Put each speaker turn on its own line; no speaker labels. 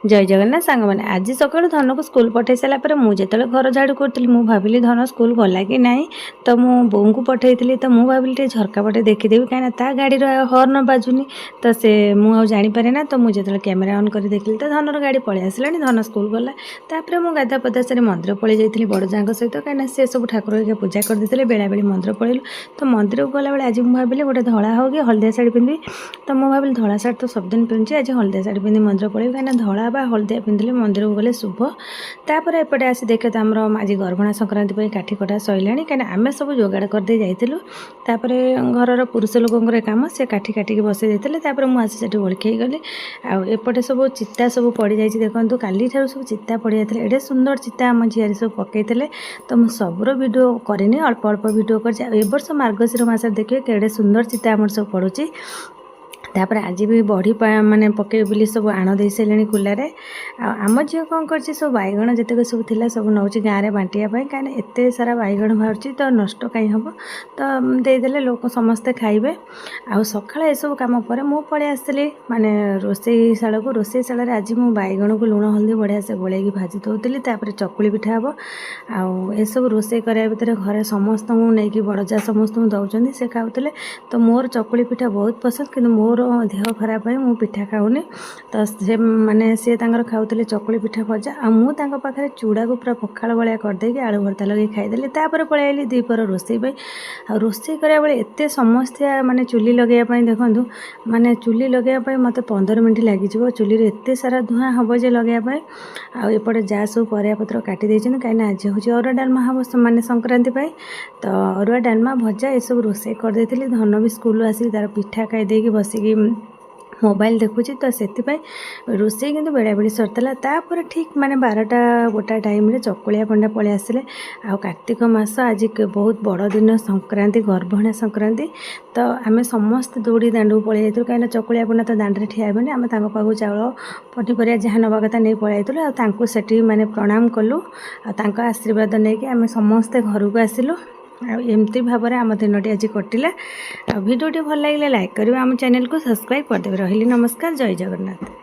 जय जगन्नाथ सांग मैंने आज सकाल धन को स्कूल पठे सारापर मुझे घर झाड़ू करी मुझे भाविली धन स्कूल गला कि ना तो मो बोऊ को पठेली तो मुझे भाविली झरका पटे देखीदेवी कहीं ता गाड़ी हर्न बाजुनी तो से मुझे जापे ना तो मुझे जो कैमेरा ऑन कर देखी तो धनर गाड़ी पलि आसला धन स्कूल गला तापर मुझे गाधा पदा से मंदिर पलि जाइली बड़ जाँ सहित कहीं सी सब ठाकुर पूजा करदे बेला बेली मंदिर पलैलु तो मंदिर को गला बेले आज मुझे भाविली गोटे धला हो कि हलदिया शाढ़ी पिंधि तो मुझे भाविली धला शाढ़ी तो सबदिन पिंधुची आज हलदिया शाढ़ी पिंधि मंदिर पलैबी कहीं धला हलदिया पिंधिले मंदिर को गले शुभ तापर एपटे आसी देखे तो आम आज गर्भणा संक्रांति काठी कटा सैला कहीं आम सब जोगाड़ करदे जाइलु तापर घर पुरुष लोकर काम से काठी काटिक बसई देते मुझे से ओळखी गली आउटे सब चिता सब पड़ जाइए देखो काली ठार सब चिता पड़ जाते एडे सुंदर चिता आम झील सब पकई तो मुझे सबूर भिडियो करनी अल्प अल्प भिडियो कर मार्गशीर मास देखिए केड़े सुंदर चिता आम सब पड़ुची तापर आज भी बड़ी माने पके बोली सब आण दे सारे कुलार आम झी कौन कर सब बैगण जितक सब थिला सब नौ गाँव में बांटियापाई कहीं एत सारा बैगण बाहर तो नष्ट कहीं हम तो देदेले लोक समस्ते खाइबे आ सकाଳେ एसबू कम पर मु पलि आसली माने रोसई शाला को रोसई शाला आज मु बैगण को लुण हल्दी बढ़िया से गोलैकी भाजी दौली तापर चकुली पिठा हम आसब रोसई करा भितर घरे समस्त नहीं बड़ जा समस्त दौरान से खाऊले तो मोर चकुली पिठा बहुत पसंद कि मोर देह खराब है मु पिठा खाऊनी तो से माने सी खाऊले चकुली पिठा भजा आ मुझे चूड़ा को पूरा पखाड़ भाया करदे आलू भर्ता लगे खाईदेली तापर पलि आइली दीपर रोसई आ रोसई करा बेले एत समस्या माने चुली लगेवाई देखूँ माने चुली लगेवाई मत 15 मिनट लगे चुली एत सारा धुआं हम जे लगेवाई आउटे जा सब परियापत्र काटी देते कहीं आज हूँ अरुआ डालमा हम माने संक्रांति तो अरुआ डालमा भजा ये सब रोसई करदे धन भी स्कूल आसिक तार पिठा खाई बसिकी मोबाइल देखुची तो से रोसई कि बेड़ा बेड़ी सरता तापर ठीक माने 12टा गोटा टाइम रे चकुलिया पंडा पलि आसिले आ कार्तिक मास आज बहुत बड़ दिन संक्रांति गर्भणा संक्रांति तो आम समस्त दौड़ी दांड को पलि जाइलु कहीं चकुलिया पंडा तो दांड ठिया हेबे आम पाखु चाउल पनीपरिया जहाँ नवा कथा नहीं पलि जाइलु सेठी माने प्रणाम कलु आ आशीर्वाद नहीं कि आम समस्ते घर को आसिलु एमती भाव में आम दिनटी आज कटिला भिडियोटी भल लगे लाइक करेंगे आम चैनल को सब्सक्राइब करदे रही नमस्कार जय जगन्नाथ।